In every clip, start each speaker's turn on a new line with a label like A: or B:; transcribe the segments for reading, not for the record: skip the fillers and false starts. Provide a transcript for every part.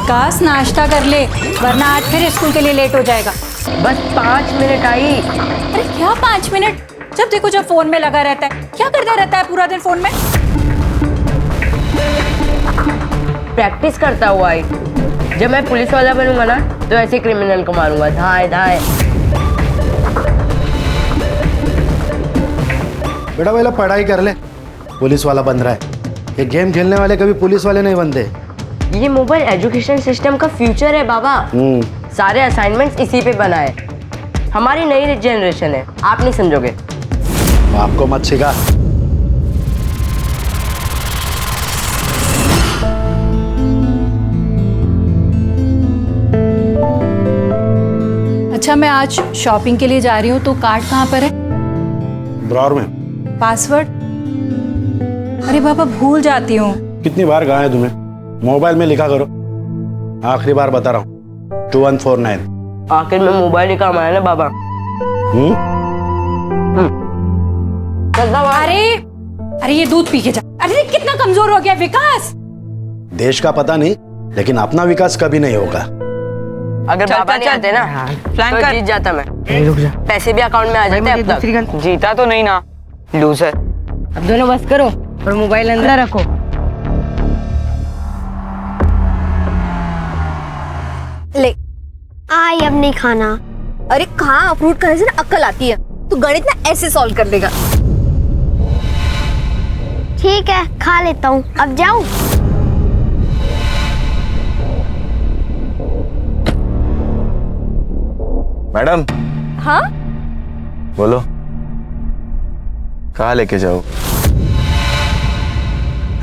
A: विकास नाश्ता कर ले, वरना आज फिर स्कूल के लिए लेट हो जाएगा।
B: बस 5 मिनट आई।
A: अरे क्या 5 मिनट? जब देखो जब फोन में लगा रहता है। क्या करता रहता है पूरा दिन फोन में?
B: प्रैक्टिस करता हुआ आई। जब मैं पुलिस वाला बनूंगा ना तो ऐसे क्रिमिनल को मारूंगा, धाए धाए।
C: बेटा पहले पढ़ाई कर ले, पुलिस वाला बन रहा है। ये गेम खेलने वाले कभी पुलिस वाले नहीं बनते।
B: ये मोबाइल एजुकेशन सिस्टम का फ्यूचर है बाबा। सारे असाइनमेंट्स इसी पे बनाए। हमारी नई जनरेशन है, आप नहीं समझोगे।
C: आपको मत सिखा।
A: अच्छा, मैं आज शॉपिंग के लिए जा रही हूँ, तो कार्ड कहाँ पर है?
C: ड्रॉर में।
A: पासवर्ड? अरे बाबा भूल जाती हूँ।
C: कितनी बार कहा है तुम्हें, मोबाइल में लिखा करो। आखिरी बार बता रहा हूँ, 2149।
B: आखिर में मोबाइल ही काम आया ना बाबा।
A: अरे ये दूध पी के जा। अरे कितना कमजोर हो गया विकास।
C: देश का पता नहीं, लेकिन अपना विकास कभी नहीं होगा।
B: अगर बाबा नहीं आते ना तो जीत जाता मैं। रुक जा। पैसे भी अकाउंट में आ जाते अब तक।
D: जीता तो नहीं ना, लूजर।
B: अब दोनों बस करो और मोबाइल अंदर रखो।
E: ले आई, अब नहीं खाना। अरे कहाँ, फ्रूट खाने से ना अक्ल आती है। तू गणित ना ऐसे सॉल्व कर देगा। ठीक है, खा लेता हूँ। अब जाऊँ?
F: मैडम।
E: हाँ
F: बोलो, कहाँ लेके जाओ?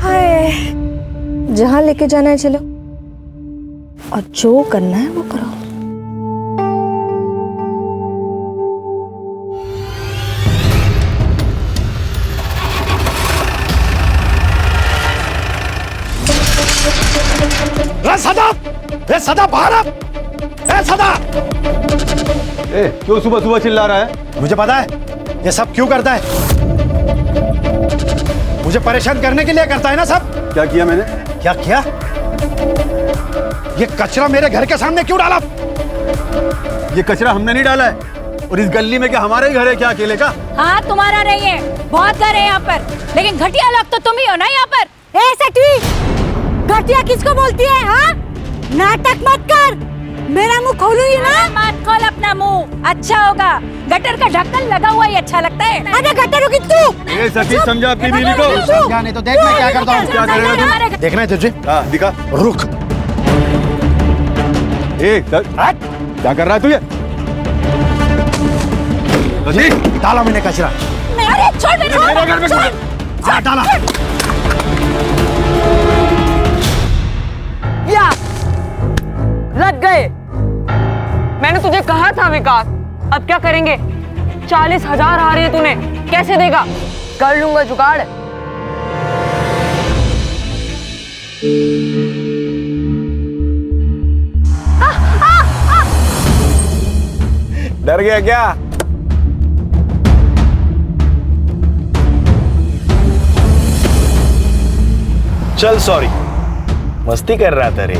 E: हाय, जहाँ लेके जाना है चलो, और जो करना है वो करो।
C: सदा बाहर आ। सदा,
F: क्यों सुबह सुबह चिल्ला रहा है?
C: मुझे पता है ये सब क्यों करता है। मुझे परेशान करने के लिए करता है ना सब।
F: क्या किया मैंने?
C: क्या किया? ये कचरा मेरे घर के सामने क्यों डाला?
F: ये कचरा हमने नहीं डाला है। और इस गली में क्या हमारा ही घर है क्या अकेले का?
A: हाँ तुम्हारा नहीं है, बहुत घर है यहाँ पर, लेकिन घटिया लोग तो तुम ही हो ना यहाँ पर।
G: ए सेठवी, घटिया किसको बोलती है? हाँ, नाटक मत कर, मेरा मुंह खोलूंगी ना।
A: मत खोल अपना मुंह, अच्छा होगा। गटर का ढक्कन लगा हुआ ही अच्छा लगता है।
G: अरे गटर होगी तू।
F: ए सती, समझा अपनी बीवी को?
C: समझा नहीं तो देख मैं क्या करता हूँ।
F: क्या करेगा तू?
C: देखना है तुझे?
F: हाँ दिखा।
C: रुक।
F: क्या कर रहा है तू ये?
C: डाला मैंने कचरा।
A: अरे छोड़ मेरे
F: घर में
C: हाँ, डाला।
D: या लग गए। मैंने तुझे कहा था विकास। अब क्या करेंगे? 40,000 आ रहे हैं, तूने कैसे देगा?
B: कर लूंगा जुगाड़।
F: डर गया क्या? चल सॉरी, मस्ती कर रहा था रे।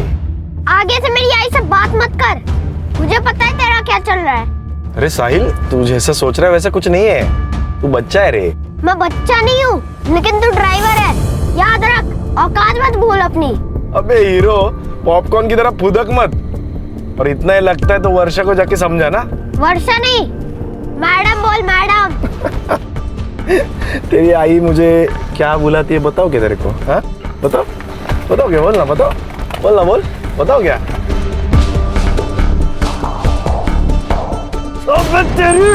E: आगे से मेरी आई से बात मत कर। मुझे पता है तेरा क्या चल रहा है।
F: अरे साहिल, तू जैसा सोच रहा है वैसा कुछ नहीं है। तू बच्चा है रे।
E: मैं बच्चा नहीं हूँ, लेकिन तू ड्राइवर है, याद रख। औकात मत भूल अपनी।
F: अबे हीरो, पॉपकॉर्न की तरह फुदक मत। और इतना ही लगता है तो वर्षा को जाके समझा ना।
E: वर्षा नहीं, मैडम बोल, मैडम।
F: तेरी आई मुझे क्या बुलाती है बताओ क्या तेरे को? हाँ बताओ, बताओ क्या? बोल ना, बताओ, बोल ना, बोल, बताओ क्या? अबे तेरी,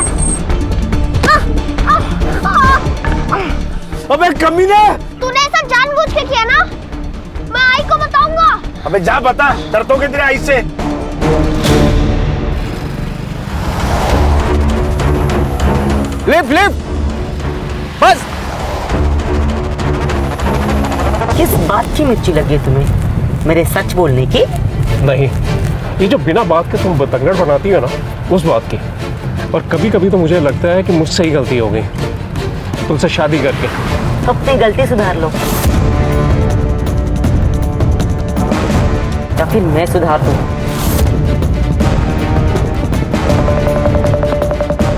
F: अबे कमीने!
E: तूने ऐसा जानबूझ के किया ना? मैं आई को बताऊंगा।
F: अबे जा बता, डरता हूँ तेरे आई से। लिफ्ट लिफ्ट, बस।
B: किस बात की मिर्ची लगी है तुम्हें? मेरे सच बोलने की?
H: नहीं, ये जो बिना बात के तुम बतंगड़ बनाती हो ना, उस बात की। और कभी कभी तो मुझे लगता है कि मुझसे ही गलती हो गई तुमसे शादी करके।
B: अपनी गलती सुधार लो।
D: या फिर मैं सुधार दूँ।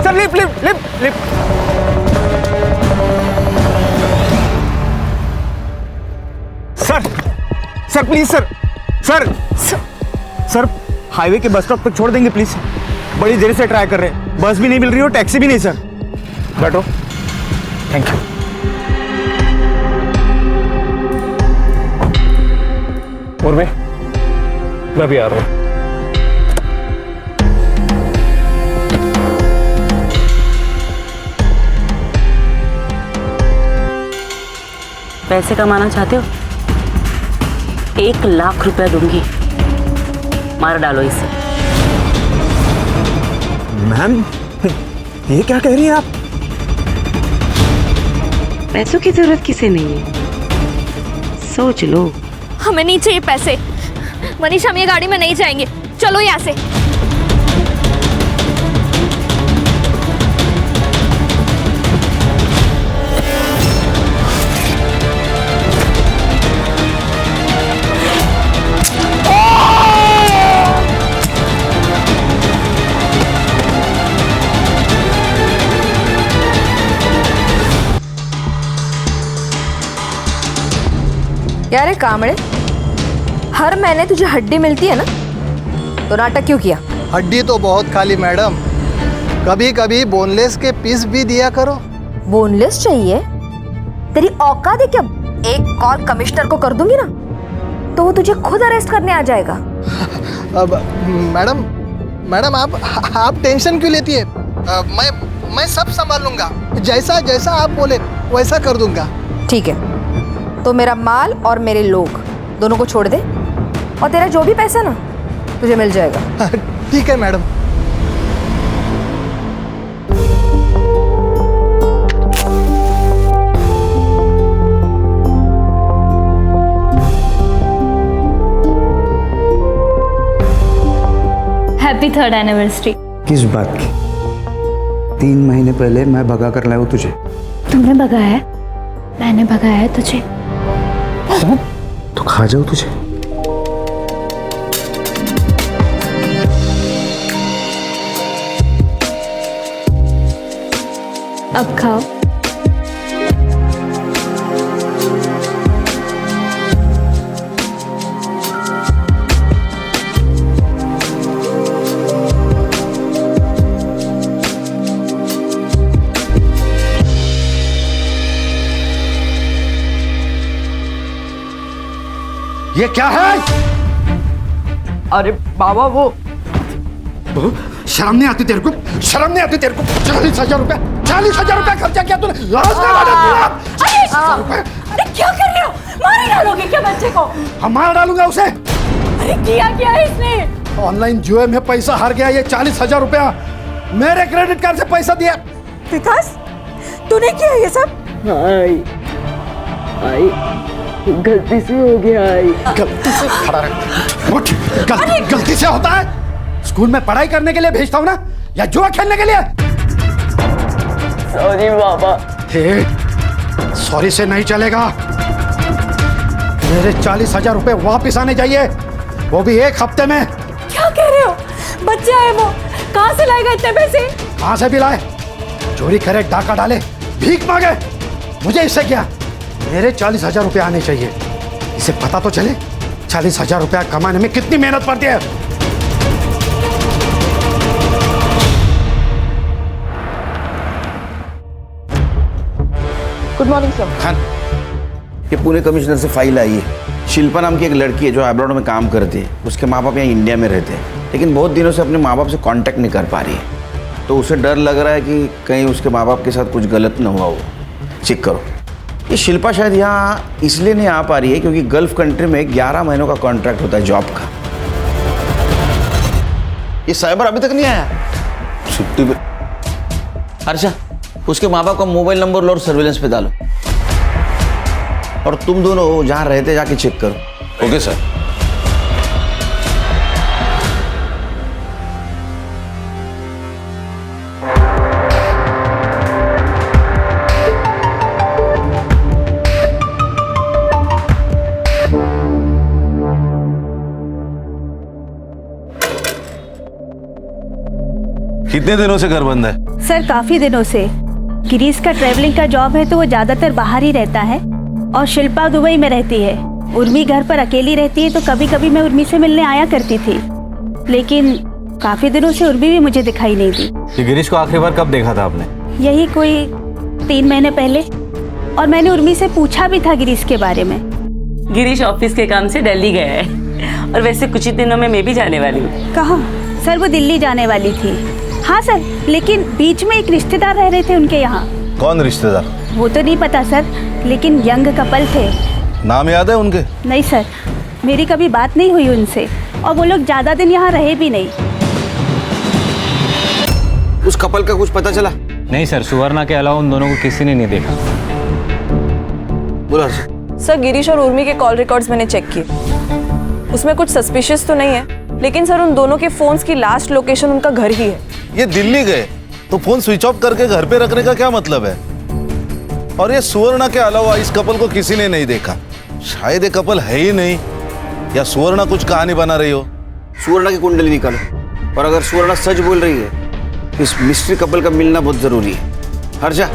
F: Sir lift lift lift lift. Sir sir please sir sir sir highway के बस स्टॉप तक छोड़ देंगे प्लीज। बड़ी देर से ट्राई कर रहे हैं, बस भी नहीं मिल रही और टैक्सी भी नहीं सर। बैठो। Thank you.
H: और मैं भी आ रहा हूँ।
D: पैसे कमाना चाहते हो? 1 लाख रुपया दूंगी, मार डालो इसे।
F: मैम ये क्या कह रही हैं आप?
D: पैसों की जरूरत किसे नहीं है, सोच लो।
E: हमें नहीं चाहिए पैसे। मनीष, हम ये गाड़ी में नहीं जाएंगे, चलो यहाँ से।
I: यार ये कामड़े, हर महीने तुझे हड्डी मिलती है ना, तो नाटक क्यों किया?
J: हड्डी तो बहुत खाली मैडम, कभी कभी बोनलेस के पीस भी दिया करो।
I: बोनलेस चाहिए? तेरी औकात है क्या? एक कॉल कमिश्नर को कर दूंगी ना तो वो तुझे खुद अरेस्ट करने आ जाएगा।
J: अब मैडम मैडम आप टेंशन क्यों लेती है? मैं सब संभाल लूंगा, जैसा जैसा आप बोले वैसा कर दूंगा।
I: ठीक है, तो मेरा माल और मेरे लोग दोनों को छोड़ दे और तेरा जो भी पैसा ना तुझे मिल जाएगा।
J: ठीक है मैडम।
A: Happy 3rd anniversary.
K: किस बात की? 3 महीने पहले मैं भगा कर लाया हूँ तुझे।
A: तूने भगाया है? मैंने भगाया है तुझे?
K: तो खा जाओ तुझे।
A: अब खाओ।
C: ये क्या है?
B: अरे बाबा वो
C: शर्म नहीं आती तेरे को? शर्म नहीं आती तेरे को? 40,000 रुपया, 40,000 रुपया खर्चा किया तूने। लाज नहीं माना?
A: अरे क्या कर रहे हो? मार डालोगे क्या बच्चे को?
C: हम मार डालूंगा उसे।
A: अरे किया क्या है इसने?
C: ऑनलाइन जुए में पैसा हार गया। ये 40,000 रुपया मेरे क्रेडिट कार्ड से पैसा दिया।
I: विकास, तूने किया ये सब?
B: आई गलती से हो गया।
C: गलती से खड़ा रह। उठ। गलती से होता है? स्कूल में पढ़ाई करने के लिए भेजता हूँ ना, या जुआ खेलने के लिए?
B: सॉरी बाबा।
C: सॉरी से नहीं चलेगा। मेरे 40,000 रुपए वापस आने चाहिए, वो भी 1 हफ्ते में।
A: क्या कह रहे हो? बच्चा है वो, कहाँ से लाएगा इतने पैसे?
C: कहाँ से भी लाए? चोरी करे, डाका डाले, भीख मांगे, मुझे इससे क्या? मेरे 40,000 रुपए आने चाहिए। इसे पता तो चले 40,000 रुपया कमाने में कितनी मेहनत पड़ती है।
B: Good morning sir.
L: खान, ये पुणे कमिश्नर से फाइल आई है। शिल्पा नाम की एक लड़की है जो अब्रॉड में काम करती है। उसके माँ बाप यहाँ इंडिया में रहते हैं, लेकिन बहुत दिनों से अपने माँ बाप से कांटेक्ट नहीं कर पा रही है। तो उसे डर लग रहा है कि कहीं उसके माँ बाप के साथ कुछ गलत न हुआ हो। चेक करो। ये शिल्पा शायद यहाँ इसलिए नहीं आ पा रही है क्योंकि गल्फ कंट्री में 11 महीनों का कॉन्ट्रैक्ट होता है जॉब का। ये साइबर अभी तक नहीं आया। छुट्टी पे। अर्षा, उसके माँ बाप का मोबाइल नंबर लो और सर्विलेंस पे डालो, और तुम दोनों जहाँ रहते जाके चेक करो। Okay sir.
M: कितने दिनों से घर बंद है?
G: सर काफी दिनों से। गिरीश का ट्रैवलिंग का जॉब है तो वो ज्यादातर बाहर ही रहता है और शिल्पा दुबई में रहती है। उर्मी घर पर अकेली रहती है तो कभी कभी मैं उर्मी से मिलने आया करती थी, लेकिन काफी दिनों से उर्मी भी मुझे दिखाई नहीं दी।
F: ये गिरीश को आखिरी बार कब देखा था आपने?
G: यही कोई 3 महीने पहले, और मैंने उर्मी से पूछा भी था गिरीश के बारे में।
D: गिरीश ऑफिस के काम से दिल्ली गया है और वैसे कुछ ही दिनों में मैं भी जाने वाली हूँ।
G: कहाँ? सर वो दिल्ली जाने वाली थी। हाँ सर, लेकिन बीच में एक रिश्तेदार रह रहे थे उनके यहाँ।
M: कौन रिश्तेदार?
G: वो तो नहीं पता सर, लेकिन यंग कपल थे।
M: नाम याद है उनके?
G: नहीं सर, मेरी कभी बात नहीं हुई उनसे और वो लोग ज्यादा दिन यहाँ रहे भी नहीं।
L: उस कपल का कुछ पता चला?
F: नहीं सर, सुवर्णा के अलावा उन दोनों को किसी ने नहीं देखा।
L: बोला
N: सर, गिरीश और उर्मी के कॉल रिकॉर्ड्स मैंने चेक किए, उसमें कुछ सस्पिशियस तो नहीं है, लेकिन सर उन दोनों के फोन्स की लास्ट लोकेशन उनका घर ही है।
M: ये दिल्ली गए तो फोन स्विच ऑफ करके घर पे रखने का क्या मतलब है? और ये सुवर्णा के अलावा इस कपल को किसी ने नहीं देखा। शायद ये कपल है ही नहीं, या सुवर्णा कुछ कहानी बना रही हो।
L: सुवर्णा की कुंडली निकालो, और अगर सुवर्णा सच बोल रही है तो इस मिस्ट्री कपल का मिलना बहुत जरूरी है। हर्षा,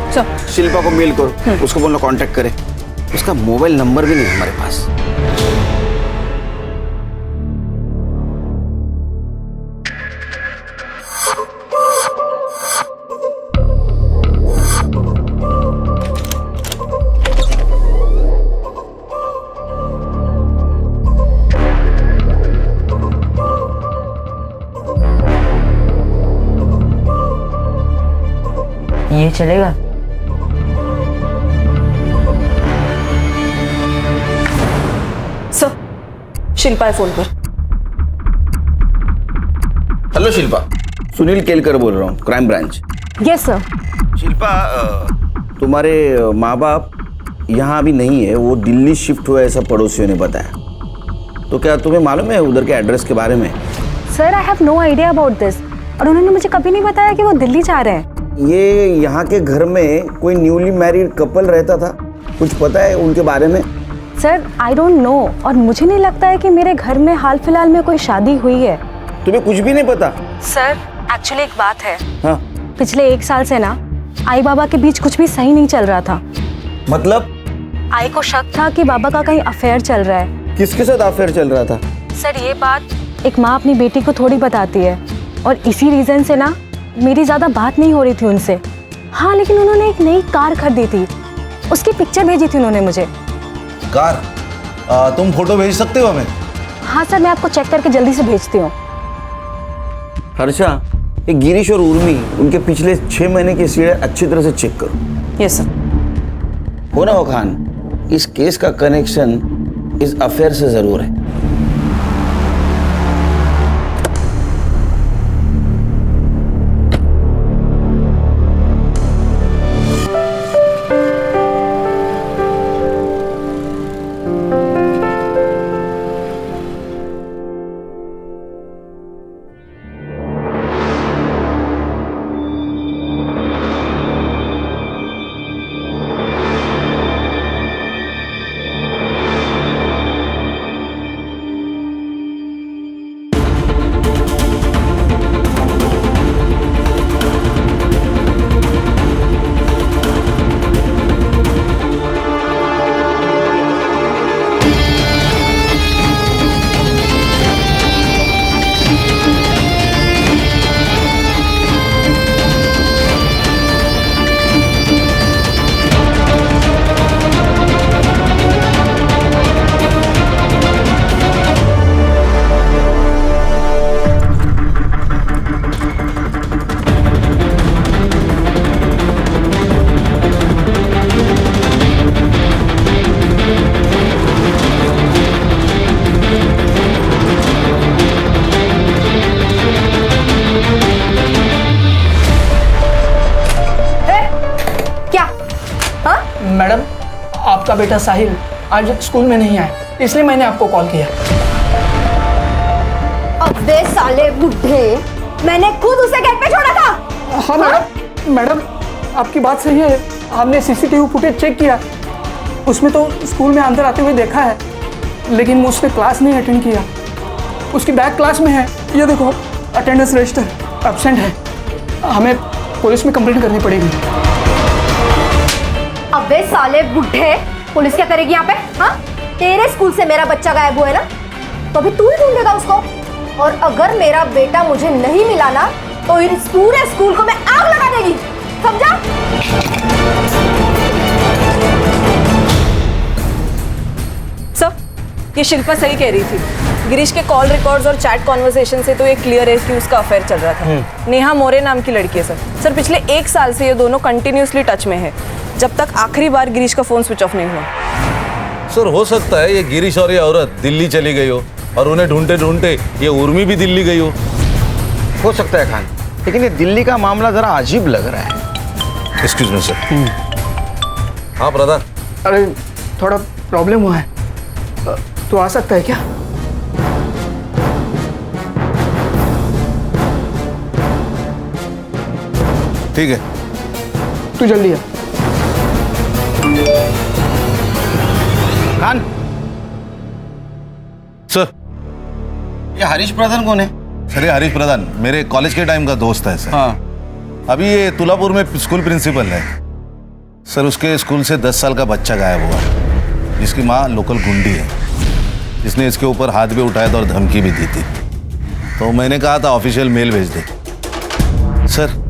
L: शिल्पा को मेल करो, उसको बोलना कांटेक्ट करे। उसका मोबाइल नंबर भी नहीं हमारे पास।
B: ये चलेगा?
N: सर, शिल्पा है फोन पर।
L: हेलो शिल्पा, सुनील केलकर बोल रहा हूँ, crime branch.
I: Yes sir.
L: Shilpa, तुम्हारे माँ बाप यहाँ अभी नहीं है, वो दिल्ली शिफ्ट हुआ, ऐसा पड़ोसियों ने बताया। तो क्या तुम्हें मालूम है उधर के एड्रेस के बारे में?
I: Sir I have no idea about this, और उन्होंने मुझे कभी नहीं बताया कि वो दिल्ली जा रहे हैं।
L: ये यहाँ के घर में कोई न्यूली मैरिड कपल रहता था, कुछ पता है उनके बारे में?
I: सर आई डोंट नो, और मुझे नहीं लगता है कि मेरे घर में हाल फिलहाल में कोई शादी हुई है।
L: तुम्हें कुछ भी नहीं पता?
I: सर एक्चुअली एक बात है।
L: हाँ?
I: पिछले 1 साल से ना आई बाबा के बीच कुछ भी सही नहीं चल रहा था।
L: मतलब?
I: आई को शक था कि बाबा का कहीं अफेयर चल रहा है।
L: किसके साथ अफेयर चल रहा था?
I: सर ये बात एक माँ अपनी बेटी को थोड़ी बताती है, और इसी रीजन से ना मेरी ज्यादा बात नहीं हो रही थी उनसे। हाँ, लेकिन उन्होंने एक नई कार खरीदी थी, उसकी पिक्चर भेजी थी उन्होंने मुझे।
M: कार? तुम फोटो भेज सकते हो हमें?
I: हाँ सर, मैं आपको चेक करके जल्दी से भेजती हूँ।
L: हर्षा, ये गिरीश और उर्मी, उनके पिछले 6 महीने की सीढ़ी अच्छी तरह से चेक करो।
N: Yes sir.
L: हो ना हो खान, इस केस का कनेक्शन इस अफेयर से जरूर है।
J: मैडम, आपका बेटा साहिल आज स्कूल में नहीं आया, इसलिए मैंने आपको कॉल किया।
E: अबे साले बुढ़े, मैंने खुद उसे घर पे छोड़ा था।
J: हाँ मैडम, आपकी बात सही है। हमने सीसीटीवी फुटेज चेक किया, उसमें तो स्कूल में अंदर आते हुए देखा है, लेकिन वो उसने क्लास नहीं अटेंड किया। उसकी बैक क्लास में है, ये देखो अटेंडेंस रजिस्टर एब्सेंट है। हमें पुलिस में कंप्लेंट करनी पड़ेगी।
E: अबे साले बुढ़े, पुलिस क्या करेगी यहाँ पे? हाँ, तेरे स्कूल से मेरा बच्चा गायब हुआ है ना, तो अभी तू ही ढूंढेगा उसको। और अगर मेरा बेटा मुझे नहीं मिला ना, तो इस पूरे स्कूल को मैं आग लगा देगी, समझा?
N: सर, ये शिल्पा सही कह रही थी। गिरीश के कॉल रिकॉर्ड्स और चैट कॉन्वर्सेशन से तो ये क्लियर है कि उसका अफेयर चल रहा था। नेहा मोरे नाम की लड़की है सर। पिछले 1 साल से ये दोनों कंटिन्यूसली टच में है, जब तक आखिरी बार गिरीश का फोन स्विच ऑफ नहीं हुआ।
M: सर हो सकता है ये गिरीश और ये औरत दिल्ली चली गई हो और उन्हें ढूंढते ढूंढते ये उर्मी भी दिल्ली गई हो
L: सकता है खान, लेकिन ये दिल्ली का मामला जरा अजीब लग रहा है।
M: Excuse me sir. हाँ ब्रदर।
J: अरे थोड़ा प्रॉब्लम हुआ है, तू आ सकता है क्या?
M: ठीक है,
J: तू जल्दी आ।
L: खान
M: सर,
L: ये हरीश प्रधान कौन है?
M: सर ये हरीश प्रधान मेरे कॉलेज के टाइम का दोस्त है सर।
L: हाँ।
M: अभी ये तुलापुर में स्कूल प्रिंसिपल है सर। उसके स्कूल से 10 साल का बच्चा गायब हुआ, जिसकी माँ लोकल गुंडी है, जिसने इसके ऊपर हाथ भी उठाया था और धमकी भी दी थी। तो मैंने कहा था ऑफिशियल मेल भेज दे। सर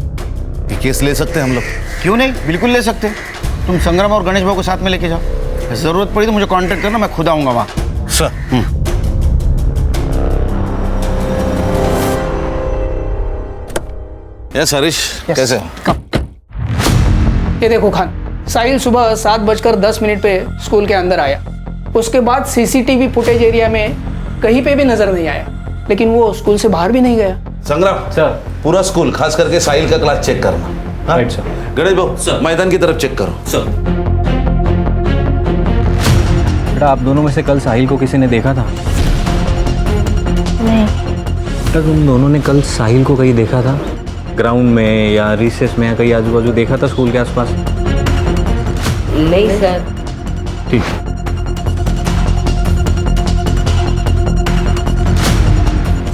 M: ये केस ले सकते हैं हम लोग?
L: क्यों नहीं, बिल्कुल ले सकते। तुम संग्राम और गणेश भाई को साथ में लेके जाओ, जरूरत पड़ी तो मुझे कांटेक्ट करना, मैं खुद आऊंगा वहाँ।
M: सर यस हरीश, कैसे हो?
J: ये देखो खान, साहिल सुबह 7:10 पे स्कूल के अंदर आया। उसके बाद सीसीटीवी फुटेज एरिया में कहीं पे भी नजर नहीं आया, लेकिन वो स्कूल से बाहर भी नहीं गया।
M: संग्राम सर, पूरा स्कूल खास करके साहिल का क्लास चेक करना। Right sir. गणेश भाऊ मैदान की तरफ चेक करो। सर
F: बेटा, आप दोनों में से कल साहिल को किसी ने देखा था?
G: नहीं।
F: बेटा, तुम दोनों ने कल साहिल को कहीं देखा था? ग्राउंड में या रिसेस में या कहीं आजू बाजू देखा था स्कूल के आसपास?
B: नहीं सर।
F: ठीक।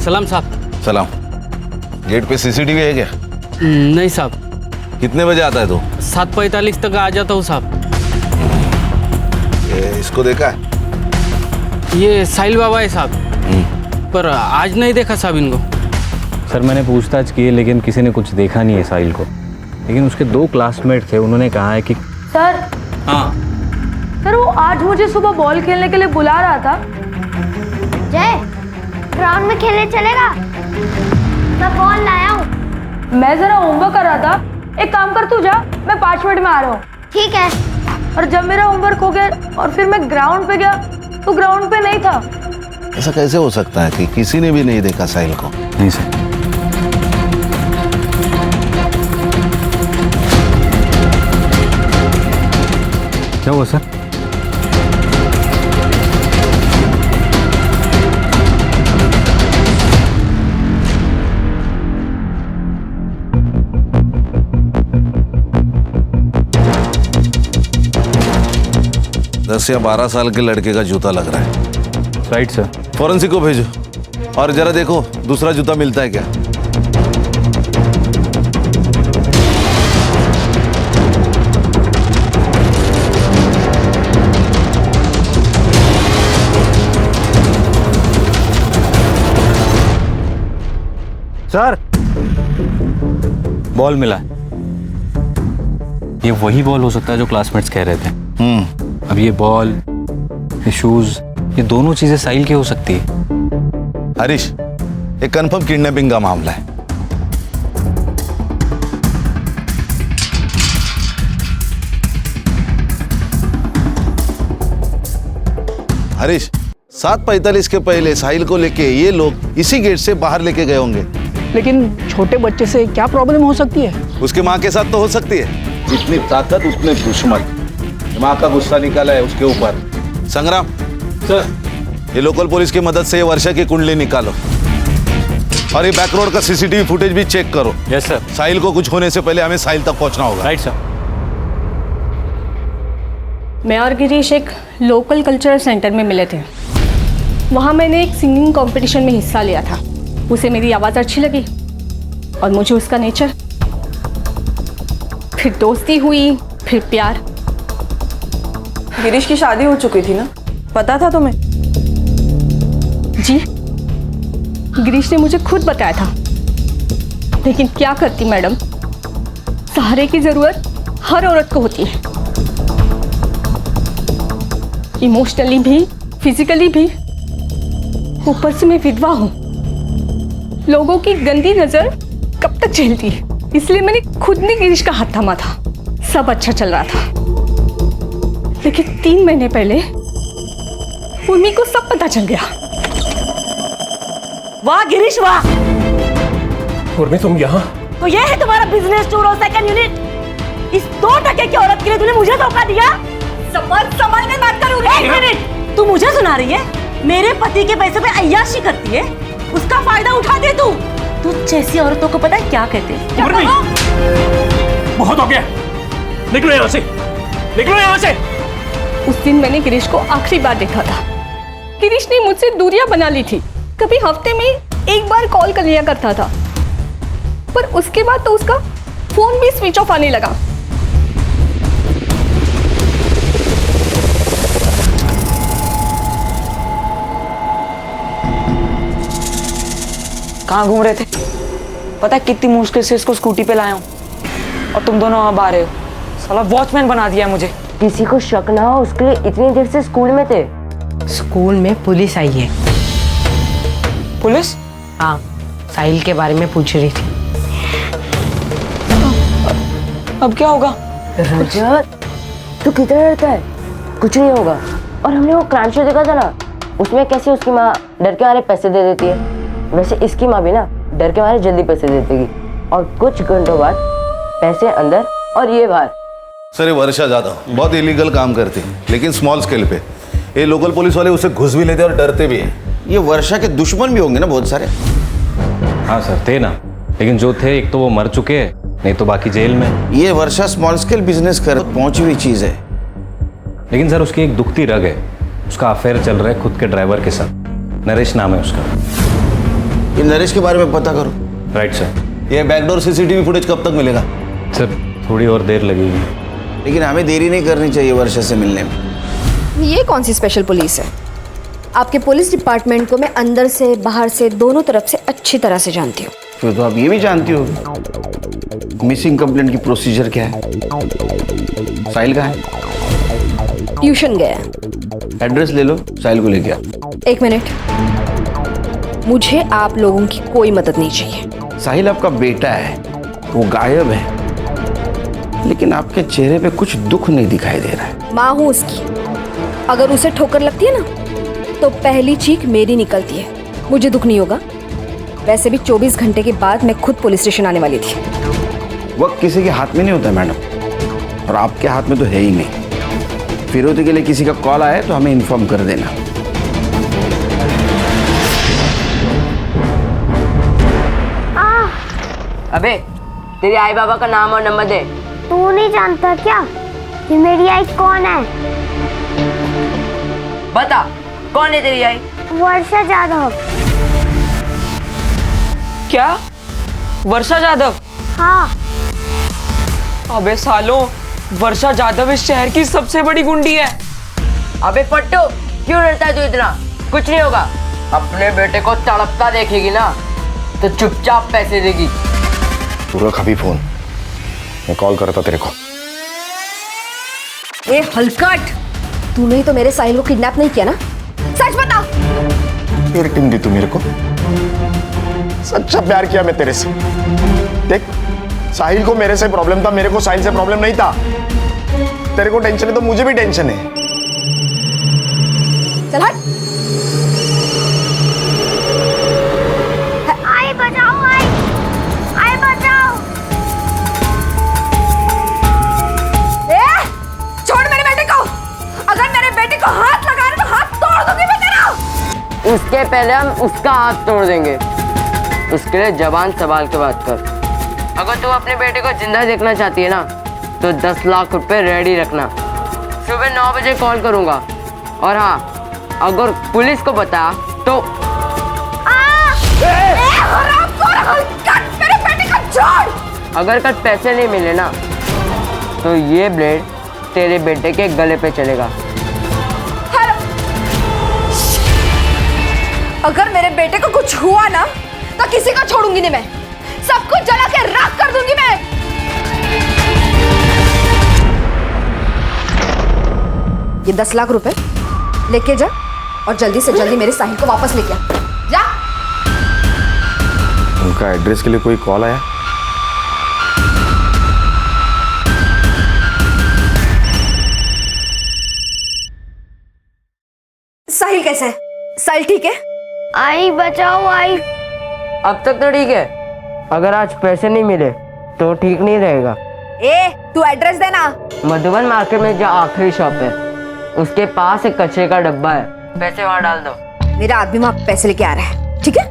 O: सलाम साहब।
M: सलाम। गेट पे सीसीटीवी है क्या?
O: नहीं साहब।
M: कितने बजे आता है तू?
O: 7:45 तक आ जाता हूँ साहब।
M: इसको देखा है?
O: ये साहिल बाबा है साहब, पर आज नहीं देखा साहब इनको।
F: सर मैंने पूछताछ की है, लेकिन किसी ने कुछ देखा नहीं है साहिल को। लेकिन उसके 2 क्लासमेट थे, उन्होंने कहा है कि
B: सर।
O: हाँ
B: सर, वो आज मुझे सुबह बॉल खेलने के लिए बुला रहा था।
E: जय, ग्राउंड में खेलने चलेगा? मैं बॉल लाया हूँ।
B: मैं जरा होमवर्क कर रहा था। एक काम कर, तू जा, मैं 5 मिनट में आ रहा हूँ।
E: ठीक है।
B: और जब मेरा होमवर्क हो गया और फिर मैं ग्राउंड पे गया तो ग्राउंड पे नहीं था।
M: ऐसा कैसे हो सकता है कि किसी ने भी नहीं देखा साहिल को?
F: नहीं सर। क्या हुआ सर?
M: दस या 12 साल के लड़के का जूता लग रहा है।
F: Right sir.
M: फॉरेंसिक को भेजो और जरा देखो दूसरा जूता मिलता है क्या।
F: सर, बॉल मिला है। ये वही बॉल हो सकता है जो क्लासमेट्स कह रहे थे। अब ये बॉल, ये शूज, ये दोनों चीजें साहिल की हो सकती है।
M: हरीश, ये कंफर्म किडनैपिंग का मामला है। हरीश, 7:45 के पहले साहिल को लेके ये लोग इसी गेट से बाहर लेके गए होंगे।
J: लेकिन छोटे बच्चे से क्या प्रॉब्लम हो सकती है?
M: उसकी माँ के साथ तो हो सकती है। जितनी ताकत उतने दुश्मन। माँ का गुस्सा निकाला है उसके ऊपर। संग्राम सर, ये लोकल पुलिस की मदद से ये वर्षा की कुंडली निकालो और ये बैक रोड का सीसीटीवी फुटेज भी चेक करो।
F: Yes sir.
M: साहिल को कुछ होने से पहले हमें साहिल तक पहुंचना होगा।
F: Right sir.
G: मैं और गिरीश एक लोकल कल्चरल सेंटर में मिले थे। वहाँ मैंने एक सिंगिंग कंपटीशन में हिस्सा लिया था। उसे मेरी आवाज़ अच्छी लगी और मुझे उसका नेचर फिर दोस्ती हुई, फिर प्यार।
N: गिरीश की शादी हो चुकी थी ना, पता था तुम्हें?
G: जी, गिरीश ने मुझे खुद बताया था, लेकिन क्या करती मैडम, सहारे की जरूरत हर औरत को होती है, इमोशनली भी, फिजिकली भी। ऊपर से मैं विधवा हूं, लोगों की गंदी नजर कब तक झेलती है, इसलिए मैंने खुद ने गिरीश का हाथ थामा था। सब अच्छा चल रहा था, लेकिन 3 महीने पहले उर्मी को सब पता चल गया।
P: वाह गिरीश वाह!
H: उर्मी तुम यहाँ?
P: तो ये है तुम्हारा बिजनेस टूर और सेकंड यूनिट? इस 2 टके की औरत के लिए तूने मुझे धोखा दिया? संभल कर बात करूँ। 1 मिनट, तू मुझे सुना रही है? मेरे पति के पैसे पे अय्याशी करती है, उसका फायदा उठा दे तू। तू जैसी औरतों को पता है क्या कहते हैं?
H: उर्मी, बहुत हो गया, निकलो यहाँ से, निकलो यहाँ से।
G: उस दिन मैंने गिरीश को आखिरी बार देखा था। गिरीश ने मुझसे दूरियां बना ली थी, कभी हफ्ते में 1 बार कॉल कर लिया करता था, पर उसके बाद तो उसका फोन भी स्विच ऑफ आने लगा।
D: कहाँ घूम रहे थे? पता है कितनी मुश्किल से इसको स्कूटी पे लाया हूँ, और तुम दोनों अब आ रहे हो। साला वॉचमैन बना दिया है मुझे।
B: किसी को शक ना हो उसके लिए इतनी देर से स्कूल में थे। स्कूल में पुलिस आई है।
D: पुलिस?
B: हाँ, साहिल के बारे में पूछ रही थी।
D: अब क्या होगा?
B: रजत, तू कितना डरता है? कुछ नहीं होगा। और हमने वो क्राइम शो देखा था ना, उसमें कैसे उसकी माँ डर के मारे पैसे दे देती है, वैसे इसकी माँ भी ना डर के मारे जल्दी पैसे दे देगी, और कुछ घंटों बाद पैसे अंदर और ये बाहर।
M: सर ये वर्षा जादव बहुत इलीगल काम करती है, लेकिन स्मॉल स्केल पे। ये लोकल पुलिस वाले उसे घुस भी लेते और डरते भी हैं।
L: ये वर्षा के दुश्मन भी होंगे ना बहुत सारे?
Q: हाँ सर थे ना, लेकिन जो थे एक तो वो मर चुके हैं, नहीं तो बाकी जेल में।
L: ये वर्षा स्मॉल स्केल बिजनेस कर पहुंची हुई चीज है,
Q: लेकिन सर उसकी एक दुखती रग है, उसका अफेयर चल रहा है खुद के ड्राइवर के साथ। नरेश नाम है उसका।
L: ये नरेश के बारे में पता करो।
Q: Right sir.
M: ये बैकडोर सीसीटीवी फुटेज कब तक मिलेगा?
Q: सर थोड़ी और देर लगेगी,
L: लेकिन हमें देरी नहीं करनी चाहिए वर्षा से मिलने में।
E: ये कौन सी स्पेशल पुलिस है? आपके पुलिस डिपार्टमेंट को मैं अंदर से बाहर से दोनों तरफ से अच्छी तरह से जानती हूँ।
L: फिर तो आप ये भी जानती हो मिसिंग कंप्लेंट की प्रोसीजर क्या है। साहिल कहाँ है?
E: ट्यूशन गया।
L: एड्रेस ले लो, साहिल को लेके आओ।
E: 1 मिनट, मुझे आप लोगों की कोई मदद नहीं चाहिए।
L: साहिल आपका बेटा है, वो गायब है, लेकिन आपके चेहरे पे कुछ दुख नहीं दिखाई दे रहा है।
E: माँ हूँ उसकी, अगर उसे ठोकर लगती है ना तो पहली चीख मेरी निकलती है, मुझे दुख नहीं होगा। वैसे भी 24 घंटे के बाद मैं खुद पुलिस स्टेशन आने वाली थी।
L: वक्त किसी के हाथ में नहीं होता मैडम, और आपके हाथ में तो है ही नहीं। फिरौती के लिए किसी का कॉल आए तो हमें इन्फॉर्म कर देना।
B: अबे तेरी आई बाबा का नाम और नंबर दे।
R: तू नहीं जानता क्या कि मेरी आई कौन है?
B: बता, कौन है तेरी आई?
R: वर्षा जाधव।
D: क्या? वर्षा जाधव?
R: हाँ।
D: अबे सालों, वर्षा जाधव इस शहर की सबसे बड़ी गुंडी है।
B: अबे फट्टू, क्यों डरता है तू इतना? कुछ नहीं होगा। अपने बेटे को तड़पता देखेगी ना तो चुपचाप पैसे देगी।
M: तू रख अभी फोन, मैं कॉल करता तेरे को।
E: ए हलकट, तूने ही तो मेरे साहिल को किडनैप नहीं किया ना? सच बता।
F: फिर टिम दी तू मेरे को। सच्चा प्यार किया मैं तेरे से। देख, साहिल को मेरे से प्रॉब्लम था, मेरे को साहिल से प्रॉब्लम नहीं था। तेरे को टेंशन है तो मुझे भी टेंशन है।
E: चल हट।
R: आई बचाओ, आई बचाओ।
E: ए, छोड़ मेरे बेटे को। अगर मेरे बेटे को हाथ लगा रहे तो हाथ तोड़ दूंगी मैं तेरा।
B: उसके पहले हम उसका हाथ तोड़ देंगे। उसके लिए जबान संभाल के बात कर। अगर तू अपने बेटे को जिंदा देखना चाहती है ना तो 10 लाख रुपए रेडी रखना। सुबह 9 बजे कॉल करूंगा। और हाँ, अगर पुलिस को बता तो
E: मेरे बेटे को छोड़।
B: अगर कल पैसे नहीं मिले ना तो ये ब्लेड तेरे बेटे के गले पे चलेगा।
E: अगर मेरे बेटे को कुछ हुआ ना तो किसी को छोड़ूंगी नहीं मैं, सब कुछ जला के राख कर दूंगी मैं। ये 10 लाख रुपए लेके जा और जल्दी से जल्दी मेरे साहिल को वापस लेके आ। जा।
L: उनका एड्रेस के लिए कोई कॉल आया?
E: साहिल कैसे है? साहिल ठीक है?
R: आई बचाओ आई।
B: अब तक तो ठीक है, अगर आज पैसे नहीं मिले तो ठीक नहीं रहेगा।
E: ए, तू एड्रेस देना।
B: मधुबन मार्केट में जो आखिरी शॉप है उसके पास एक कचरे का डब्बा है, पैसे वहां डाल दो।
E: मेरा आदमी वहां पैसे लेके आ रहा है, ठीक है?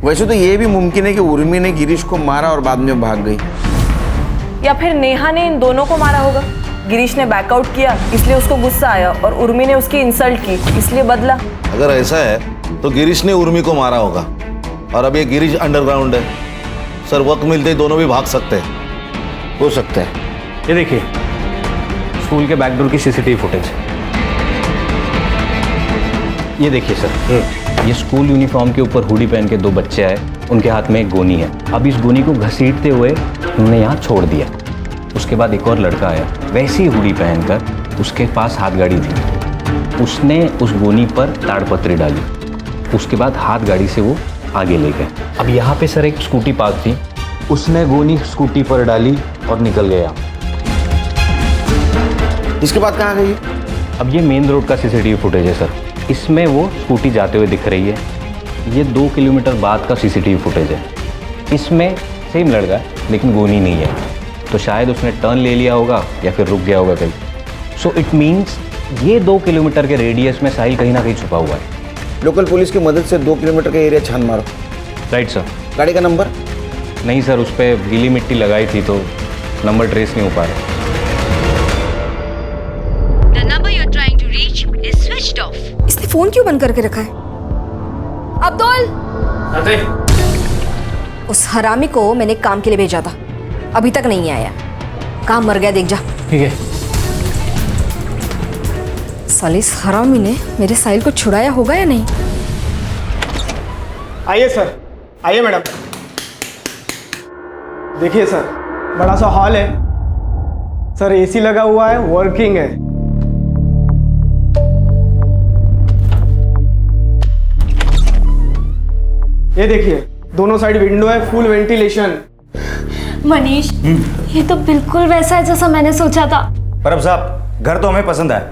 L: वैसे तो ये भी मुमकिन है कि उर्मी ने गिरीश को मारा और बाद में भाग गई,
N: या फिर नेहा ने इन दोनों को मारा होगा। गिरीश ने बैकआउट किया इसलिए उसको गुस्सा आया और उर्मी ने उसकी इंसल्ट की इसलिए बदला।
M: अगर ऐसा है तो गिरीश ने उर्मी को मारा होगा और अब ये गिरीश अंडरग्राउंड है। सर वक्त मिलते ही दोनों भी भाग सकते हैं, हो सकते हैं।
Q: ये देखिए स्कूल के बैकडोर की सीसीटीवी फुटेज। ये देखिए सर, ये स्कूल यूनिफॉर्म के ऊपर हुडी पहन के 2 बच्चे आए, उनके हाथ में एक गोनी है। अब इस गोनी को घसीटते हुए उन्होंने यहाँ छोड़ दिया। उसके बाद एक और लड़का आया वैसी हुडी पहनकर, उसके पास हाथ गाड़ी थी, उसने उस गोनी पर ताड़पत्री डाली, उसके बाद हाथ गाड़ी से वो आगे ले गए। अब यहाँ पे सर एक स्कूटी पार्क थी, उसने गोनी स्कूटी पर डाली और निकल गया।
L: इसके बाद कहाँ गई?
Q: अब ये मेन रोड का सीसीटीवी फुटेज है सर, इसमें वो स्कूटी जाते हुए दिख रही है। ये 2 किलोमीटर बाद का सीसीटीवी फुटेज है, इसमें सेम लड़का है लेकिन गोनी नहीं है, तो शायद उसने टर्न ले लिया होगा या फिर रुक गया होगा कहीं। सो इट मीन्स ये 2 किलोमीटर के रेडियस में साहिल कहीं ना कहीं छुपा हुआ है।
L: लोकल पुलिस की मदद से 2 किलोमीटर का एरिया छान मारो।
Q: Right sir.
L: गाड़ी का नंबर?
Q: नहीं सर, उस पर गीली मिट्टी लगाई थी तो नंबर ट्रेस नहीं हो पा रहा।
S: The number you're trying to reach is switched off.
E: इसने फोन क्यों बंद करके रखा है? अब्दुल, उस हरामी को मैंने काम के लिए भेजा था, अभी तक नहीं आया। काम मर गया, देख जा।
F: ठीक है।
E: साले इस हरामी ने मेरे साहिल को छुड़ाया होगा या नहीं?
F: आइए सर, आइए मैडम। देखिए सर, बड़ा सा हॉल है सर, एसी लगा हुआ है, वर्किंग है। ये देखिए दोनों साइड विंडो है, फुल वेंटिलेशन।
P: मनीष, ये तो बिल्कुल वैसा है जैसा मैंने सोचा था।
K: परब साहब, घर तो हमें पसंद आया,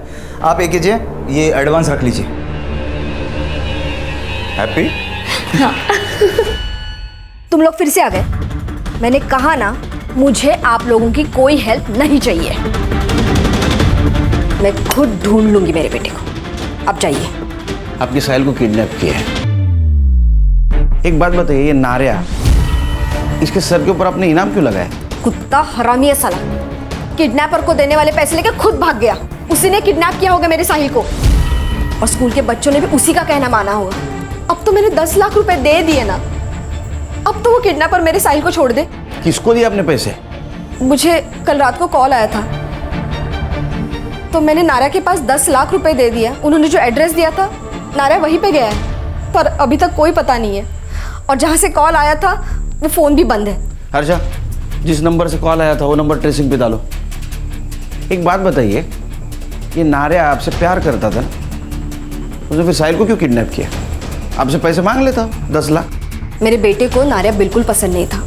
K: आप एक कीजिए, ये एडवांस रख लीजिए। हैप्पी?
P: हाँ।
E: तुम लोग फिर से आ गए। मैंने कहा ना, मुझे आप लोगों की कोई हेल्प नहीं चाहिए, मैं खुद ढूंढ लूंगी मेरे बेटे को। अब जाइए।
L: आपके साहिल को किडनैप किया है। एक बात बताइए, ये नारिया, इसके सर के ऊपर आपने इनाम क्यों लगाया?
E: कुत्ता हरामी है साला, किडनैपर को देने वाले पैसे लेके खुद भाग गया। उसी ने किडनैप किया होगा मेरे साहिल को, और स्कूल के बच्चों ने भी उसी का कहना माना होगा। अब तो मैंने 10 लाख रुपए दे दिए ना, अब तो वो किडनैपर मेरे साहिल को छोड़ दे।
L: किसको दिए आपने पैसे?
E: मुझे कल रात को कॉल आया था, तो मैंने नारिया के पास 10 लाख रुपए दे दिया। उन्होंने जो एड्रेस दिया था, नारिया वहीं पे गया है, पर अभी तक कोई पता नहीं है। और जहाँ से कॉल आया था वो फ़ोन भी बंद है।
L: हर्षा, जिस नंबर से कॉल आया था वो नंबर ट्रेसिंग पे डालो। एक बात बताइए, ये नारिया आपसे प्यार करता था, उसने फिर साहिल को क्यों किडनैप किया? आपसे पैसे मांग लेता 10 लाख।
E: मेरे बेटे को नारिया बिल्कुल पसंद नहीं था,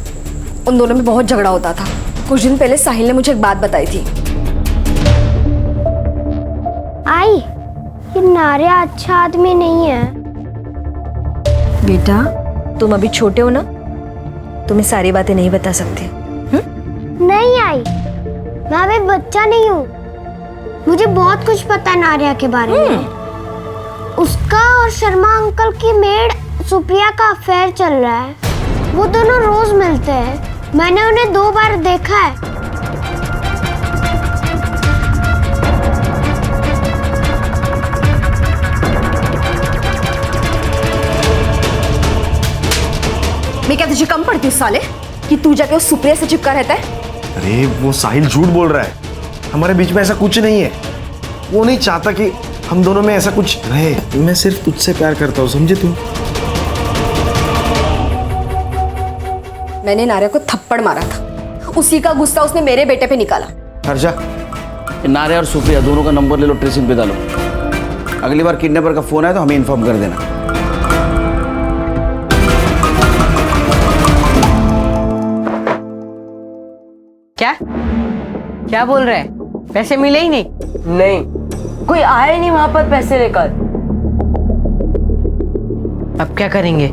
E: उन दोनों में बहुत झगड़ा होता था। कुछ दिन पहले साहिल ने मुझे एक बात बताई थी।
R: आई, ये नारिया अच्छा आदमी नहीं है।
E: बेटा, तुम अभी छोटे हो ना, तुम्हें सारी बातें नहीं बता सकते।
R: नहीं आई, मैं अभी बच्चा नहीं हूँ, मुझे बहुत कुछ पता है नारिया के बारे में। उसका और शर्मा अंकल की मेड सुप्रिया का अफेयर चल रहा है, वो दोनों रोज मिलते हैं, मैंने उन्हें 2 बार देखा है।
E: मैं क्या तुझे कम पड़ती हूँ साले कि तू जाके उस सुप्रिया से चिपका रहता है?
F: अरे वो साहिल झूठ बोल रहा है, हमारे बीच में ऐसा कुछ नहीं है। वो नहीं चाहता कि हम दोनों में ऐसा कुछ रहे। मैं सिर्फ तुझसे प्यार करता हूँ, समझे तू?
E: मैंने नारिया को थप्पड़ मारा था, उसी का गुस्सा उसने मेरे बेटे पे निकाला।
L: हर्षा, नारिया और सुप्रिया दोनों का नंबर ले लो, ट्रेसिंग पे डालो। अगली बार किडनैपर का फोन आए तो हमें इन्फॉर्म कर देना।
B: क्या बोल रहे हैं? पैसे मिले ही नहीं? नहीं, कोई आया ही नहीं वहां पर पैसे लेकर। अब क्या करेंगे?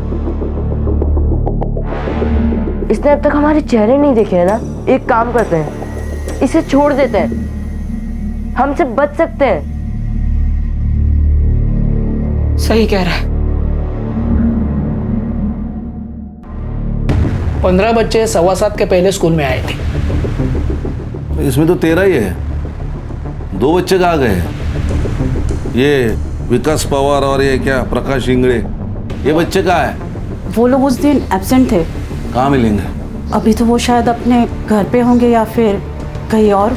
B: इसने अब तक हमारे चेहरे नहीं देखे हैं ना। एक काम करते हैं, इसे छोड़ देते हैं, हमसे बच सकते हैं।
J: सही कह रहा है। 15 बच्चे 7:15 के पहले स्कूल में आए थे।
M: इसमें तो 13 ही है। 2 बच्चे कहाँ गए? ये विकास पवार और ये क्या प्रकाश इंगड़े, ये बच्चे कहाँ है?
P: वो लोग उस दिन एब्सेंट थे।
M: कहाँ मिलेंगे?
P: अभी तो वो शायद अपने घर पे होंगे या फिर कहीं और।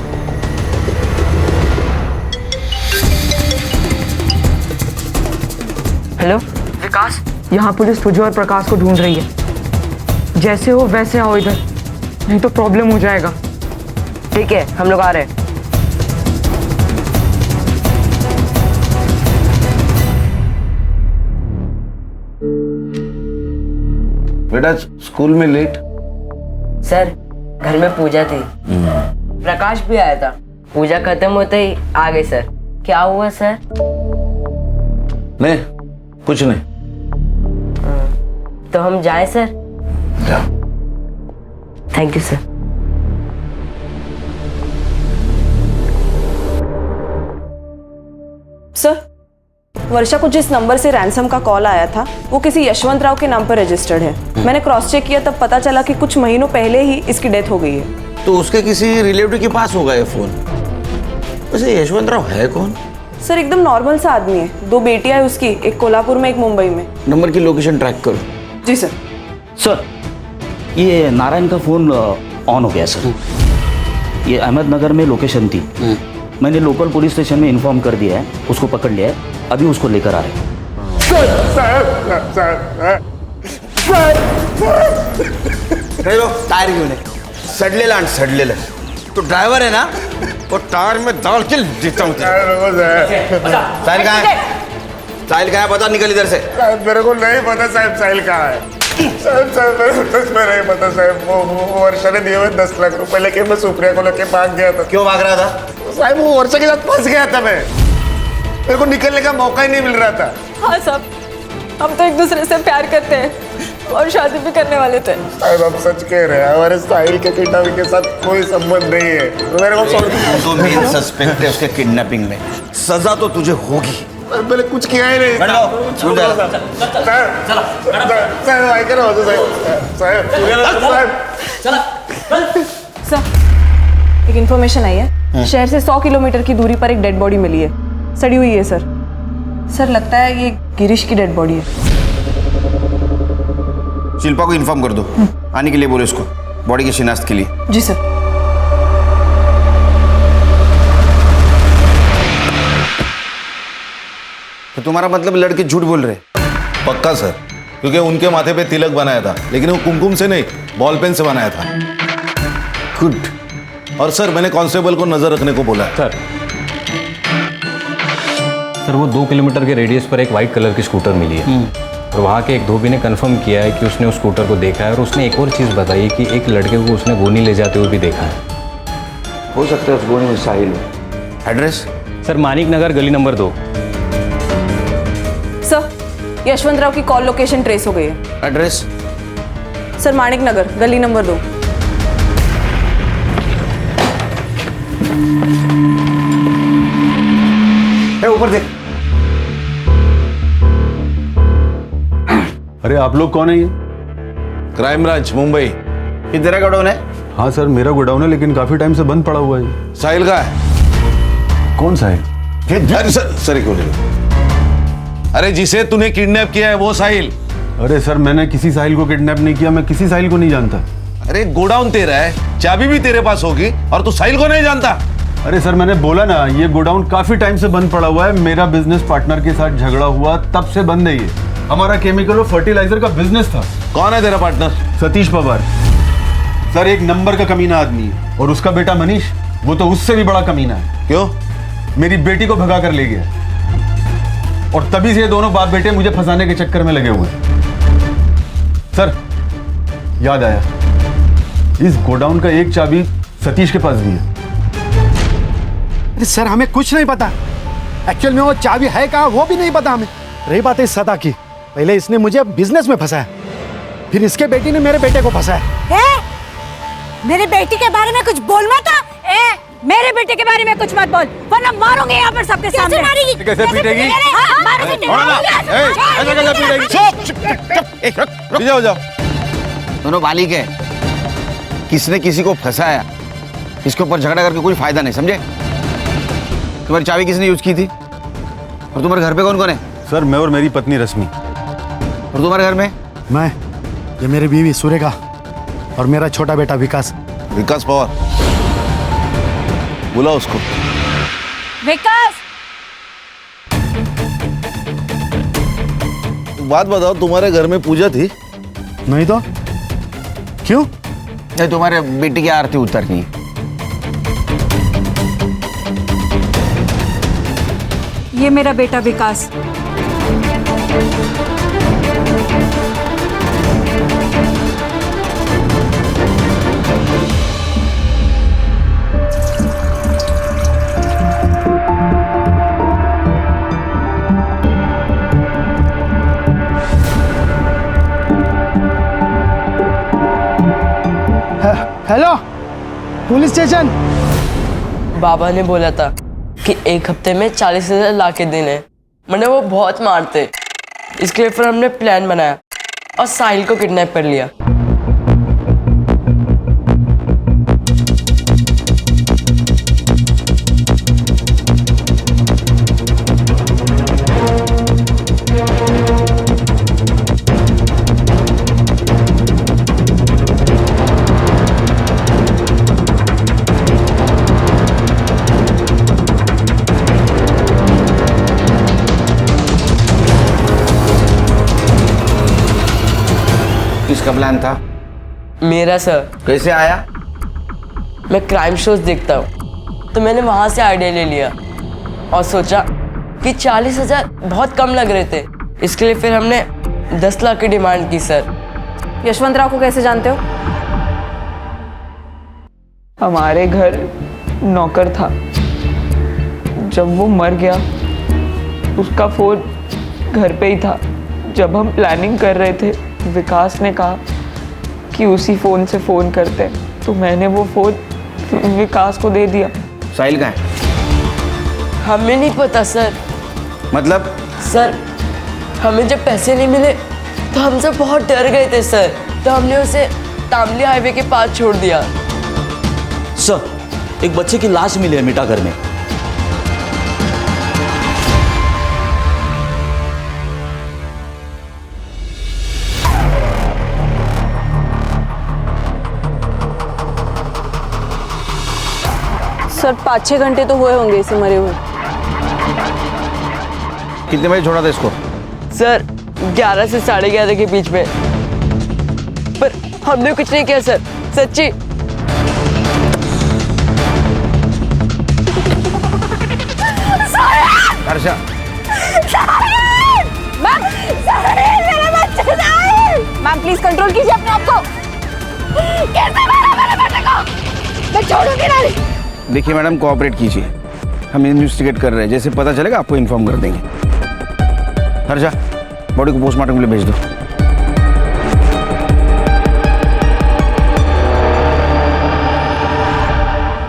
D: हेलो विकास, यहाँ पुलिस तुझे और प्रकाश को ढूंढ रही है। जैसे हो वैसे आओ इधर, नहीं तो प्रॉब्लम हो जाएगा।
B: ठीक है, हम लोग आ रहे हैं।
M: बेटा स्कूल में लेट?
B: सर घर में पूजा थी, प्रकाश भी आया था। पूजा खत्म होते ही आ गए सर। क्या हुआ सर?
M: नहीं कुछ नहीं।
B: तो हम जाएं sir? Thank you sir.
N: Sir, Varsha को जिस नंबर से रैंसम का कॉल आया था वो किसी यशवंत राव के नाम पर रजिस्टर्ड है। मैंने क्रॉस चेक किया तब पता चला कि कुछ महीनों पहले ही इसकी डेथ हो गई है।
L: तो उसके किसी रिलेटिव के पास होगा ये फोन। वैसे यशवंत राव है कौन?
N: सर एकदम नॉर्मल सा आदमी है। 2 बेटियां है उसकी, एक कोल्हापुर में एक मुंबई में।
L: नंबर की लोकेशन ट्रैक करो।
N: जी सर।
T: सर ये नारायण का फोन ऑन हो गया सर। ये अहमदनगर में लोकेशन थी, मैंने लोकल पुलिस स्टेशन में इन्फॉर्म कर दिया है, उसको पकड़ लिया है, अभी उसको लेकर आ रहे हैं।
L: टायर घेऊन ये. सडलेला आणि सडलेलं. तो ड्रायव्हर आहे ना, वो टायर में डाल के देता हूँ. साहिल कहाँ है? साहिल कहाँ है? पता निकल इधर से.
F: मेरे को नहीं पता साहब साहिल कहाँ है. साहब मेरे नहीं पता साहब. वो वर्षा ने दिए हुए 10 लाख रुपए लेके मैं सुप्रिया को लेके भाग गया था.
L: क्यों भाग रहा था?
F: साहब वो वर्षा के साथ फंस गया था मैं. मेरे को निकलने का मौका ही नहीं मिल रहा था.
N: हाँ साहब, हम तो एक दूसरे से प्यार करते हैं और शादी भी करने वाले थे.
F: साहब आप सच कह रहे हैं. हमारे साहिल के किडनैपिंग के साथ कोई संबंध नहीं है. मेरे को
L: तो मेन सस्पेक्ट है उसके किडनैपिंग में. सजा तो तुझे होगी.
F: मैंने कुछ किया ही नहीं.
N: सर, एक इन्फॉर्मेशन आई है. शहर से 100 किलोमीटर की दूरी पर एक डेड बॉडी मिली है. सड़ी हुई है सर. सर लगता है ये गिरीश की डेड बॉडी है.
L: शिल्पा को इन्फॉर्म कर दो, आने के लिए बोलो इसको, बॉडी की शिनाख्त के लिए.
N: जी सर.
L: तो तुम्हारा मतलब लड़के झूठ बोल रहे?
M: पक्का सर, क्योंकि उनके माथे पे तिलक बनाया था, लेकिन वो कुमकुम से नहीं बॉल पेन से बनाया था.
L: गुड.
M: और सर मैंने कांस्टेबल को नजर रखने को बोला है.
Q: सर वो 2 किलोमीटर के रेडियस पर एक वाइट कलर की स्कूटर मिली है और वहाँ के एक धोबी ने कंफर्म किया है कि उसने उस स्कूटर को देखा है और उसने एक और चीज़ बताई कि एक लड़के को उसने गोनी ले जाते हुए भी देखा है.
L: हो सकता है उस गोनी में साहिल. एड्रेस?
Q: सर मानिक नगर गली नंबर 2.
N: सर यशवंत राव की कॉल लोकेशन ट्रेस हो गई है.
L: एड्रेस?
N: सर मानिक नगर गली नंबर 2.
L: ऊपर देख.
U: अरे आप लोग कौन है? ये
M: क्राइम ब्रांच मुंबई.
L: ये तेरा गोडाउन है?
U: हाँ सर मेरा गोडाउन है, लेकिन काफी टाइम से बंद पड़ा हुआ है.
M: साहिल का है?
U: कौन साहिल?
M: अरे सर एक मिनट. अरे जिसे तूने किडनैप किया है वो साहिल.
U: अरे सर, मैंने किसी साहिल को किडनैप नहीं किया, मैं किसी साहिल को नहीं जानता।
M: अरे गोडाउन तेरा है, चाबी भी तेरे पास होगी और तू साहिल को नहीं जानता?
U: अरे सर, मैंने बोला ना, ये गोडाउन काफी टाइम से बंद पड़ा हुआ है। मेरा बिजनेस पार्टनर के साथ झगड़ा हुआ, तब से बंद है ये। हमारा केमिकल और फर्टिलाइजर का बिजनेस था।
M: कौन है तेरा पार्टनर?
U: सतीश पवार। सर, एक नंबर का कमीना आदमी है। और उसका बेटा मनीष, वो तो उससे भी बड़ा कमीना है।
M: क्यों?
U: मेरी बेटी को भगा कर ले गया, और तभी से ये दोनों बाप बेटे मुझे फंसाने के चक्कर में लगे हुए हैं। सर, याद आया, इस गोडाउन का एक चाबी सतीश के पास भी है।
C: अरे सर, हमें कुछ नहीं पता। एक्चुअल में वो चाबी है कहाँ वो भी नहीं पता हमें। रही बात है सदा की, पहले इसने मुझे बिजनेस में फंसाया, फिर इसके बेटी ने मेरे बेटे को फंसाया।
P: मेरे बेटी के बारे में कुछ बोल मत। मेरे बेटे के बारे में कुछ मत बोल, वरना मारूंगे यहाँ पर सबके सामने। मारेगी?
U: कैसे पीटेगी?
M: जाओ जाओ।
L: दोनों बालिग है, किसने किसी को फंसाया, इसके ऊपर झगड़ा करके कोई फायदा नहीं, समझे? तुम्हारी चाबी किसने यूज की थी? और तुम्हारे घर पे कौन कौन है?
U: सर, मैं और मेरी पत्नी रश्मि।
L: और तुम्हारे घर में?
C: मैं, ये मेरी बीवी सुरेखा और मेरा छोटा बेटा विकास।
M: विकास पवार, बुला उसको।
P: विकास,
M: बात बताओ, तुम्हारे घर में पूजा थी?
C: नहीं तो क्यों?
L: नहीं, तुम्हारे बेटी की आरती उतरनी है।
P: ये मेरा बेटा विकास।
C: Hello, police station.
B: बाबा ने बोला था कि एक हफ्ते में 40,000 ला के देने, मैंने वो बहुत मारते, इसके लिए फिर हमने प्लान बनाया और साहिल को किडनैप कर लिया।
L: किसका प्लान था?
B: मेरा सर।
L: कैसे आया?
B: मैं क्राइम शोज देखता हूँ, तो मैंने वहां से आइडिया ले लिया और सोचा कि 40,000 बहुत कम लग रहे थे, इसके लिए फिर हमने 10 लाख की डिमांड की सर।
N: यशवंतराव को कैसे जानते हो?
D: हमारे घर नौकर था, जब वो मर गया उसका फोन घर पे ही था। जब हम प्लानिंग कर रहे थे, विकास ने कहा कि उसी फोन से फोन करते, तो मैंने वो फोन विकास को दे दिया।
L: साहिल कहाँ है?
B: हमें नहीं पता सर।
L: मतलब?
B: सर, हमें जब पैसे नहीं मिले तो हम सब बहुत डर गए थे सर, तो हमने उसे तामली हाईवे के पास छोड़ दिया।
T: सर, एक बच्चे की लाश मिली है मिठागर में।
N: सर, 5-6 घंटे तो हुए होंगे इसे मरे हुए।
L: कितने बजे छोड़ा था इसको?
B: सर, 11 से 11:30 के बीच में, पर हमने कुछ नहीं किया सर, सच्ची।
L: हर्षा,
P: मैम प्लीज कंट्रोल कीजिए अपने आप को। कैसे मारा मेरे बेटे को? मैं छोड़ूंगी नहीं।
L: देखिए मैडम, कोऑपरेट कीजिए, हम इन्वेस्टिगेट कर रहे हैं, जैसे पता चलेगा आपको इन्फॉर्म कर देंगे। हर्षा, बॉडी को पोस्टमार्टम के लिए भेज दो।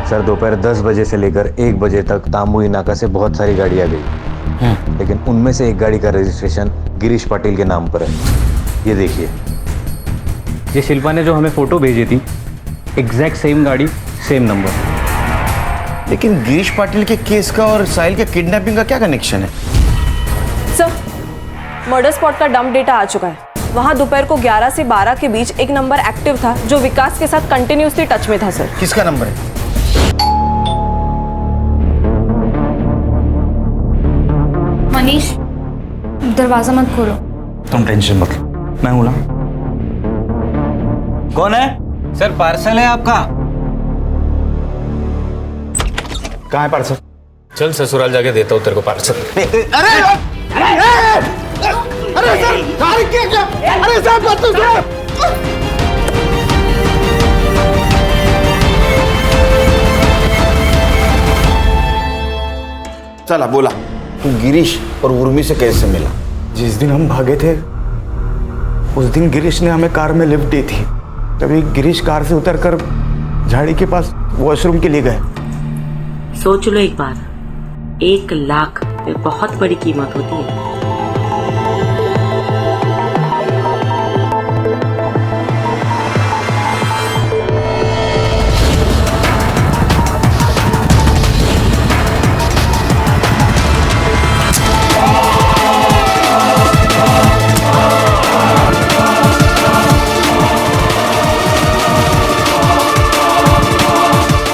Q: सर, दोपहर 10 बजे से लेकर 1 बजे तक तामुई नाका से बहुत सारी गाड़ियाँ गई, लेकिन उनमें से एक गाड़ी का रजिस्ट्रेशन गिरीश पाटिल के नाम पर है। ये देखिए, ये शिल्पा ने जो हमें फोटो भेजी थी, एग्जैक्ट सेम गाड़ी, सेम नंबर।
L: लेकिन गिरीश पाटिल के केस का और साहिल के किडनैपिंग का क्या कनेक्शन है?
N: सर, मर्डर स्पॉट का डंप डेटा आ चुका है। वहाँ दोपहर को 11 से 12 के बीच एक नंबर एक्टिव था जो विकास के साथ कंटिन्यूसली टच में था सर।
L: किसका नंबर है?
E: मनीष, दरवाजा मत खोलो।
T: तुम टेंशन मत लो, मैं हूं ना। कौन है?
F: सर पार्सल है आपका।
T: कहाँ है पार्सल?
H: चल ससुराल जाके देता हूँ तेरे को पार्सल।
F: अरे सर, अरे साहब बात तो सुनो।
L: चला बोला, तू गिरीश और उर्मी से कैसे मिला?
T: जिस दिन हम भागे थे उस दिन गिरीश ने हमें कार में लिफ्ट दी थी। तभी गिरीश कार से उतरकर झाड़ी के पास वॉशरूम के लिए गए।
P: सोच लो एक बार, 1 लाख में बहुत बड़ी कीमत होती है।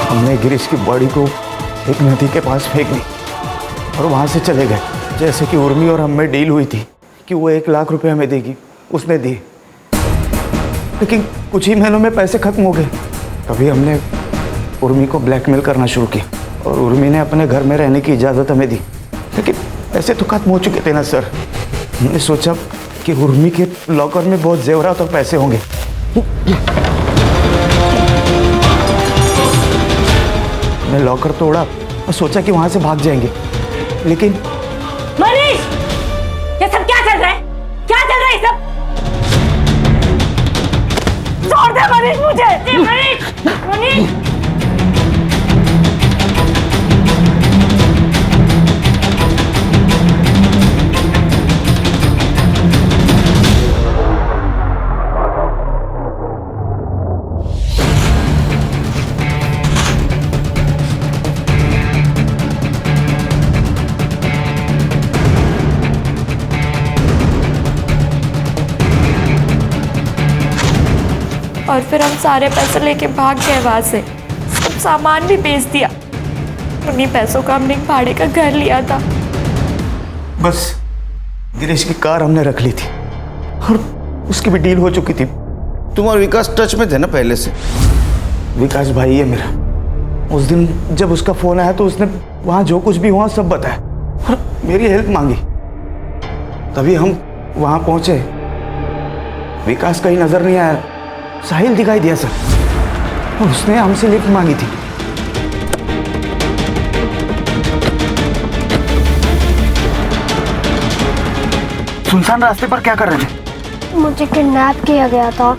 T: हमने गिरीश की बॉडी को एक नदी के पास फेंक दी और वहां से चले गए। जैसे कि उर्मी और हम में डील हुई थी कि वो 1 लाख रुपए हमें देगी, उसने दिए। लेकिन कुछ ही महीनों में पैसे खत्म हो गए। तभी हमने उर्मी को ब्लैकमेल करना शुरू किया और उर्मी ने अपने घर में रहने की इजाज़त हमें दी। लेकिन पैसे तो खत्म हो चुके थे ना सर। हमने सोचा कि उर्मी के लॉकर में बहुत जेवरात और पैसे होंगे। हमने लॉकर तोड़ा और सोचा कि वहां से भाग जाएंगे, लेकिन
P: मनीष, ये सब क्या चल रहा है? क्या चल रहा है ये सब? छोड़ दे मनीष मुझे। मनीष, मनीष।
A: और फिर हम सारे पैसे लेके भाग गए वहां से, सब सामान भी बेच दिया। उन्हीं पैसों का हमने एक भाड़े का घर लिया था।
T: बस गिरीश की कार हमने रख ली थी और उसकी भी डील हो चुकी थी।
L: तुम और विकास टच में थे ना पहले से?
T: विकास भाई है मेरा। उस दिन जब उसका फोन आया तो उसने वहां जो कुछ भी हुआ सब बताया और मेरी हेल्प मांगी। तभी हम वहां पहुंचे। विकास कहीं नजर नहीं आया, साहिल दिखाई दिया सर और उसने हमसे लिफ्ट मांगी थी। सुनसान रास्ते पर क्या कर रहे थे?
R: मुझे किडनैप किया गया था,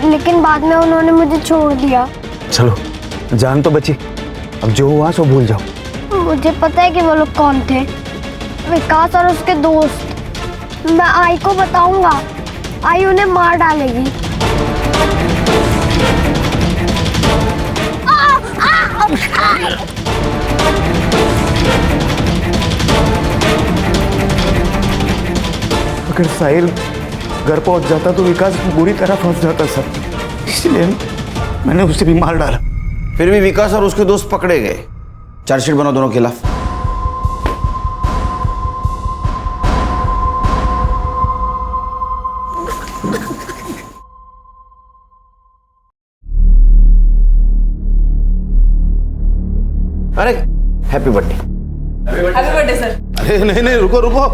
R: लेकिन बाद में उन्होंने मुझे छोड़ दिया।
T: चलो, जान तो बची, अब जो हुआ सो भूल जाओ।
R: मुझे पता है कि वो लोग कौन थे। विकास और उसके दोस्त। मैं आई को बताऊंगा, आई उन्हें मार डालेगी।
T: अगर साहिल घर पहुंच जाता तो विकास बुरी तरह फंस जाता सर, इसलिए मैंने उसे भी मार डाला।
L: फिर भी विकास और उसके दोस्त पकड़े गए। चार्जशीट बनाओ दोनों के खिलाफ। अरे happy birthday.
N: Happy birthday sir.
M: अरे नहीं नहीं, रुको रुको,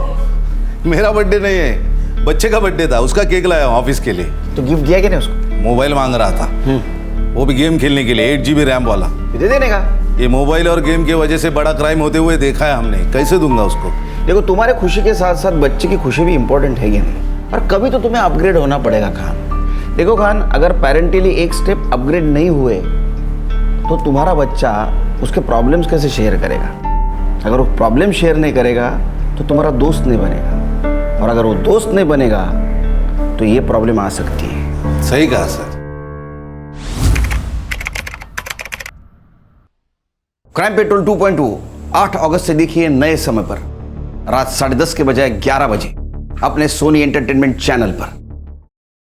M: मेरा बर्थडे नहीं है, बच्चे का बर्थडे था। उसका केक लाया ऑफिस के लिए।
L: तो गिफ्ट दिया कि नहीं उसको?
M: मोबाइल मांग रहा था, वो भी गेम खेलने के लिए, 8 GB रैम वाला।
L: दे देने का?
M: ये मोबाइल और गेम की वजह से बड़ा क्राइम होते हुए देखा है हमने, कैसे दूंगा उसको?
L: देखो, तुम्हारे खुशी के साथ साथ बच्चे की खुशी भी इंपॉर्टेंट है, नहीं? और कभी तो तुम्हें अपग्रेड होना पड़ेगा खान। देखो खान, अगर पेरेंटली एक स्टेप अपग्रेड नहीं हुए तो तुम्हारा बच्चा उसके प्रॉब्लम्स कैसे शेयर करेगा? अगर वो प्रॉब्लम शेयर नहीं करेगा तो तुम्हारा दोस्त नहीं बनेगा, और अगर वो दोस्त नहीं बनेगा तो ये प्रॉब्लम आ सकती है।
M: सही कहा सर।
L: क्राइम पेट्रोल 2.2 8 अगस्त से देखिए नए समय पर, रात 10:30 के बजाय 11 बजे अपने सोनी एंटरटेनमेंट चैनल पर।